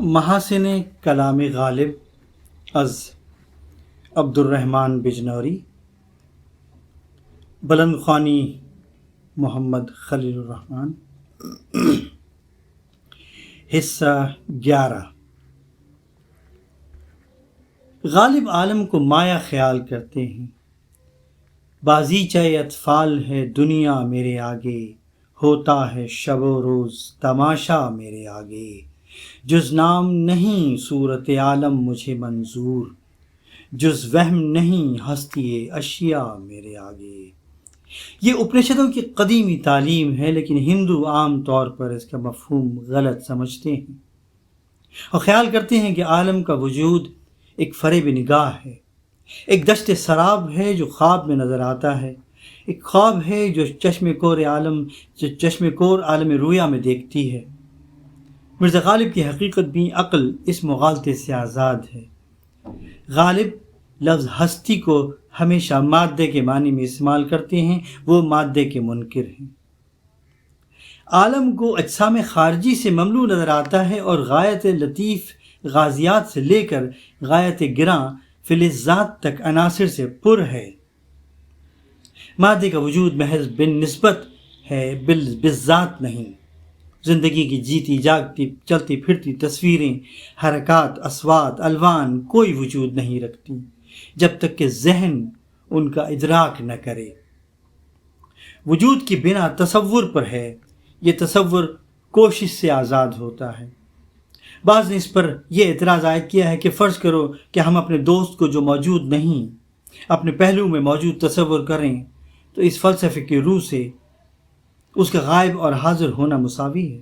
محاسن کلام غالب از عبدالرحمن بجنوری، بلندخوانی محمد خلیل الرحمن۔ حصہ 11۔ غالب عالم کو مایا خیال کرتے ہیں، بازیچہ اطفال ہے دنیا میرے آگے، ہوتا ہے شب و روز تماشا میرے آگے، جز نام نہیں صورت عالم مجھے منظور، جز وہم نہیں ہستی اشیاء میرے آگے۔ یہ اپنشدوں کی قدیمی تعلیم ہے، لیکن ہندو عام طور پر اس کا مفہوم غلط سمجھتے ہیں اور خیال کرتے ہیں کہ عالم کا وجود ایک فریب نگاہ ہے، ایک دشت سراب ہے جو خواب میں نظر آتا ہے، ایک خواب ہے جو چشم کور عالم رویا میں دیکھتی ہے۔ مرزا غالب کی حقیقت بھی عقل اس مغالطے سے آزاد ہے۔ غالب لفظ ہستی کو ہمیشہ مادے کے معنی میں استعمال کرتے ہیں، وہ مادے کے منکر ہیں۔ عالم کو اجسام خارجی سے مملو نظر آتا ہے اور غایت لطیف غازیات سے لے کر غایت گراں فلزات تک عناصر سے پر ہے۔ مادے کا وجود محض بالنسبت ہے، بالذات نہیں۔ زندگی کی جیتی جاگتی چلتی پھرتی تصویریں، حرکات، اصوات، الوان کوئی وجود نہیں رکھتی جب تک کہ ذہن ان کا ادراک نہ کرے۔ وجود کی بنا تصور پر ہے، یہ تصور کوشش سے آزاد ہوتا ہے۔ بعض نے اس پر یہ اعتراض عائد کیا ہے کہ فرض کرو کہ ہم اپنے دوست کو جو موجود نہیں اپنے پہلو میں موجود تصور کریں تو اس فلسفے کی روح سے اس کا غائب اور حاضر ہونا مساوی ہے۔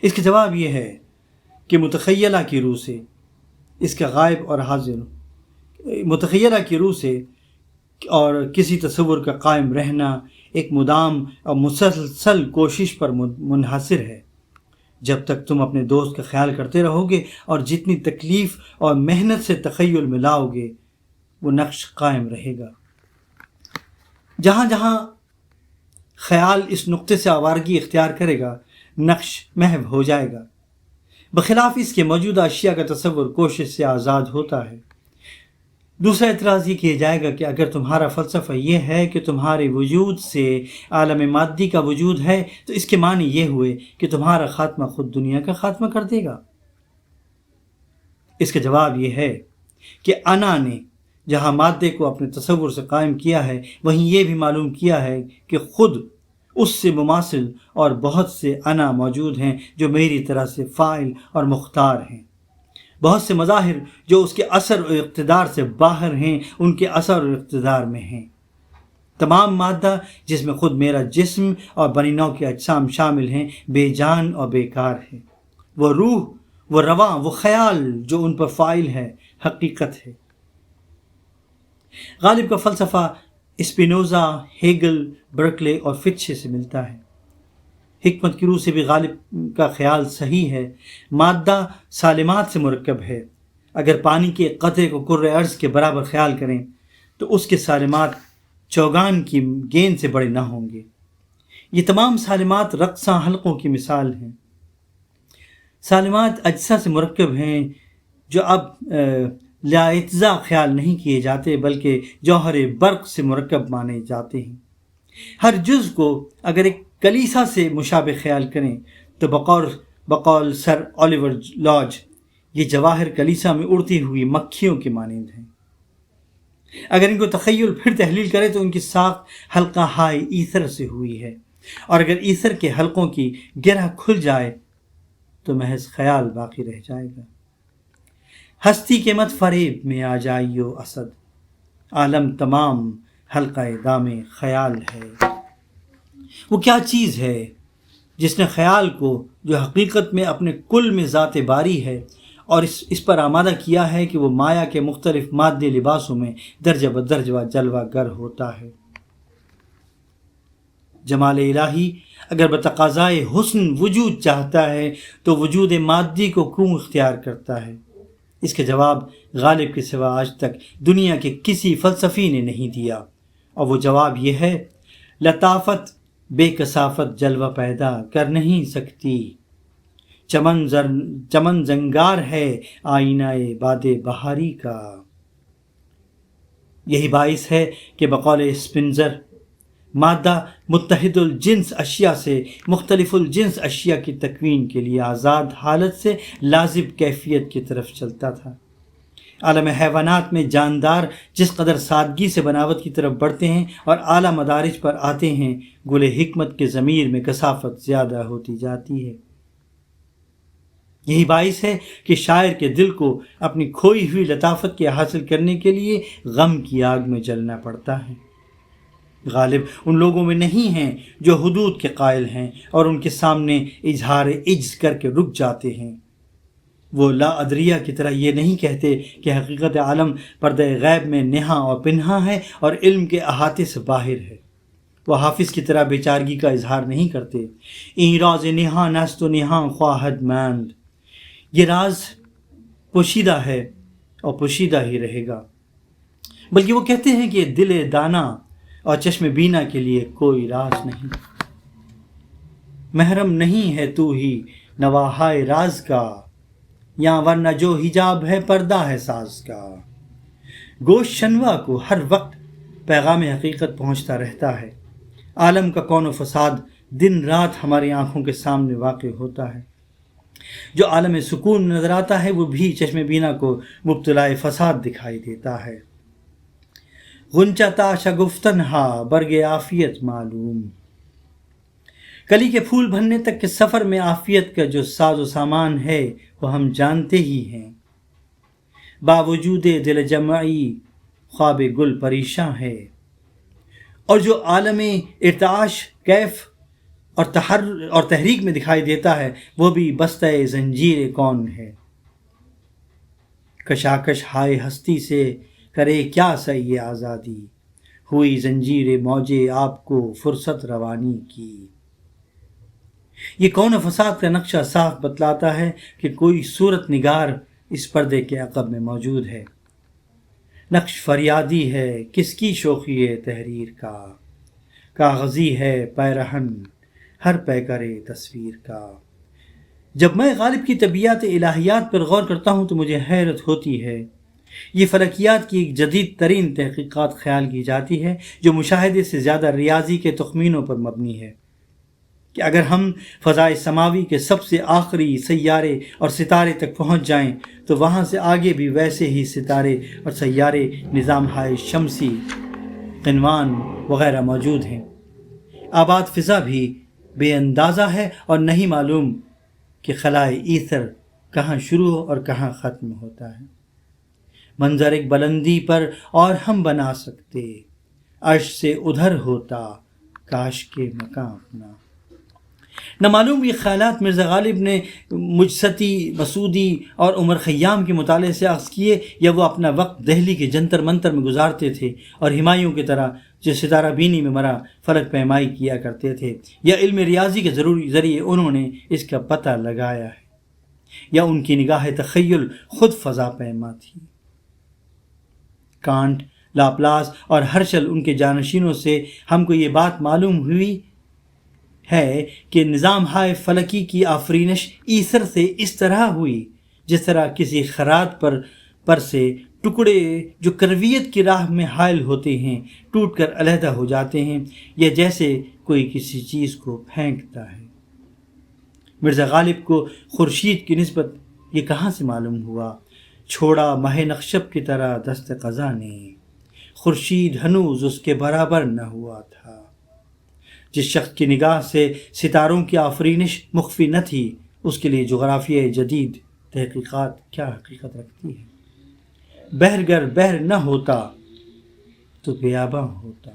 اس کا جواب یہ ہے کہ متخیلہ کی روح سے اس کا غائب اور حاضر متخیلہ کی روح سے اور کسی تصور کا قائم رہنا ایک مدام اور مسلسل کوشش پر منحصر ہے۔ جب تک تم اپنے دوست کا خیال کرتے رہو گے اور جتنی تکلیف اور محنت سے تخیل میں لاؤ گے وہ نقش قائم رہے گا۔ جہاں جہاں خیال اس نقطے سے آوارگی اختیار کرے گا نقش محو ہو جائے گا، بخلاف اس کے موجودہ اشیاء کا تصور کوشش سے آزاد ہوتا ہے۔ دوسرا اعتراض یہ کیا جائے گا کہ اگر تمہارا فلسفہ یہ ہے کہ تمہارے وجود سے عالم مادی کا وجود ہے تو اس کے معنی یہ ہوئے کہ تمہارا خاتمہ خود دنیا کا خاتمہ کر دے گا۔ اس کا جواب یہ ہے کہ انا نے جہاں مادے کو اپنے تصور سے قائم کیا ہے وہیں یہ بھی معلوم کیا ہے کہ خود اس سے مماثل اور بہت سے انا موجود ہیں جو میری طرح سے فاعل اور مختار ہیں۔ بہت سے مظاہر جو اس کے اثر و اقتدار سے باہر ہیں ان کے اثر و اقتدار میں ہیں۔ تمام مادہ جس میں خود میرا جسم اور بنی نوع کے اجسام شامل ہیں بے جان اور بیکار ہے۔ وہ روح، وہ رواں، وہ خیال جو ان پر فاعل ہے حقیقت ہے۔ غالب کا فلسفہ اسپینوزا، ہیگل، برکلے اور فیچے سے ملتا ہے۔ حکمت کی روح سے بھی غالب کا خیال صحیح ہے۔ مادہ سالمات سے مرکب ہے۔ اگر پانی کے قطرے کو کرۂ ارض کے برابر خیال کریں تو اس کے سالمات چوگان کی گیند سے بڑے نہ ہوں گے۔ یہ تمام سالمات رقصاں حلقوں کی مثال ہیں۔ سالمات اجزاء سے مرکب ہیں جو اب لااجزاء خیال نہیں کیے جاتے بلکہ جوہر برق سے مرکب مانے جاتے ہیں۔ ہر جز کو اگر ایک کلیسا سے مشابہ خیال کریں تو بقول سر اولیور لاج یہ جواہر کلیسا میں اڑتی ہوئی مکھیوں کے مانند ہیں۔ اگر ان کو تخیل پھر تحلیل کرے تو ان کی ساخت حلقہ ہائے ایتھر سے ہوئی ہے، اور اگر ایتھر کے حلقوں کی گرہ کھل جائے تو محض خیال باقی رہ جائے گا۔ ہستی کے مت فریب میں آ جائیو اسد، عالم تمام حلقہ دام خیال ہے۔ وہ کیا چیز ہے جس نے خیال کو جو حقیقت میں اپنے کل میں ذات باری ہے اور اس پر آمادہ کیا ہے کہ وہ مایا کے مختلف مادی لباسوں میں درجہ بدرجہ جلوہ گر ہوتا ہے۔ جمال الہی اگر بتقاضائے حسن وجود چاہتا ہے تو وجود مادی کو کیوں اختیار کرتا ہے؟ اس کا جواب غالب کے سوا آج تک دنیا کے کسی فلسفی نے نہیں دیا، اور وہ جواب یہ ہے: لطافت بے کثافت جلوہ پیدا کر نہیں سکتی، چمن زنگار ہے آئینہ باد بہاری کا۔ یہی باعث ہے کہ بقول اسپنزر مادہ متحد الجنس اشیاء سے مختلف الجنس اشیاء کی تکوین کے لیے آزاد حالت سے لازم کیفیت کی طرف چلتا تھا۔ عالم حیوانات میں جاندار جس قدر سادگی سے بناوٹ کی طرف بڑھتے ہیں اور اعلیٰ مدارج پر آتے ہیں، گل حکمت کے ضمیر میں کثافت زیادہ ہوتی جاتی ہے۔ یہی باعث ہے کہ شاعر کے دل کو اپنی کھوئی ہوئی لطافت کے حاصل کرنے کے لیے غم کی آگ میں جلنا پڑتا ہے۔ غالب ان لوگوں میں نہیں ہیں جو حدود کے قائل ہیں اور ان کے سامنے اظہار عجز کر کے رک جاتے ہیں۔ وہ لا ادریہ کی طرح یہ نہیں کہتے کہ حقیقت عالم پردہ غیب میں نہاں اور پنہاں ہے اور علم کے احاطے سے باہر ہے۔ وہ حافظ کی طرح بیچارگی کا اظہار نہیں کرتے۔ این راز نہاں نست و نہاں خواہد مند، یہ راز پوشیدہ ہے اور پوشیدہ ہی رہے گا۔ بلکہ وہ کہتے ہیں کہ دل دانا اور چشم بینا کے لیے کوئی راز نہیں، محرم نہیں ہے تو ہی نواحائے راز کا، یا ورنہ جو حجاب ہے پردہ ہے ساز کا۔ گوش شنوا کو ہر وقت پیغام حقیقت پہنچتا رہتا ہے۔ عالم کا کون و فساد دن رات ہماری آنکھوں کے سامنے واقع ہوتا ہے۔ جو عالم سکون نظر آتا ہے وہ بھی چشم بینا کو مبتلا فساد دکھائی دیتا ہے۔ غنچہ تا شگفتن ہا برگ عافیت معلوم، کلی کے پھول بھرنے تک کے سفر میں عافیت کا جو ساز و سامان ہے وہ ہم جانتے ہی ہیں۔ باوجود دل جمعی خواب گل پریشاں ہے، اور جو عالم ارتعاش کیف اور تحریک میں دکھائی دیتا ہے وہ بھی بستہ زنجیر کون ہے۔ کشاکش ہائے ہستی سے کرے کیا سعی آزادی، ہوئی زنجیر موجے آپ کو فرصت روانی کی۔ یہ کون و فساد کا نقشہ صاف بتلاتا ہے کہ کوئی صورت نگار اس پردے کے عقب میں موجود ہے۔ نقش فریادی ہے کس کی شوخی ہے تحریر کا، کاغذی ہے پیرہن ہر پیکرے تصویر کا۔ جب میں غالب کی طبیعت الہیات پر غور کرتا ہوں تو مجھے حیرت ہوتی ہے۔ یہ فلکیات کی ایک جدید ترین تحقیقات خیال کی جاتی ہے جو مشاہدے سے زیادہ ریاضی کے تخمینوں پر مبنی ہے، کہ اگر ہم فضائے سماوی کے سب سے آخری سیارے اور ستارے تک پہنچ جائیں تو وہاں سے آگے بھی ویسے ہی ستارے اور سیارے نظام ہائے شمسی، قنوان وغیرہ موجود ہیں۔ آباد فضا بھی بے اندازہ ہے اور نہیں معلوم کہ خلائے ایتھر کہاں شروع اور کہاں ختم ہوتا ہے۔ منظر ایک بلندی پر اور ہم بنا سکتے، عرش سے ادھر ہوتا کاش کے مکان اپنا۔ نہ معلوم یہ خیالات مرزا غالب نے مجستی، مسعودی اور عمر خیام کے مطالعے سے اخذ کیے، یا وہ اپنا وقت دہلی کے جنتر منتر میں گزارتے تھے اور ہمایوں کی طرح جو ستارہ بینی میں مرا فلک پیمائی کیا کرتے تھے، یا علم ریاضی کے ذریعے انہوں نے اس کا پتہ لگایا ہے، یا ان کی نگاہ تخیل خود فضا پیما تھی۔ کانٹ، لاپلاس اور ہرشل ان کے جانشینوں سے ہم کو یہ بات معلوم ہوئی ہے کہ نظام ہائے فلکی کی آفرینش ایسر سے اس طرح ہوئی جس طرح کسی خرات پر سے ٹکڑے جو کرویت کی راہ میں حائل ہوتے ہیں ٹوٹ کر علیحدہ ہو جاتے ہیں، یا جیسے کوئی کسی چیز کو پھینکتا ہے۔ مرزا غالب کو خورشید کی نسبت یہ کہاں سے معلوم ہوا؟ چھوڑا ماہ نخشب کی طرح دست قضا نے، خورشید ہنوز اس کے برابر نہ ہوا تھا۔ جس شخص کی نگاہ سے ستاروں کی آفرینش مخفی نہ تھی، اس کے لیے جغرافیہ جدید تحقیقات کیا حقیقت رکھتی ہے؟ بحر گر بحر نہ ہوتا تو بیاباں ہوتا۔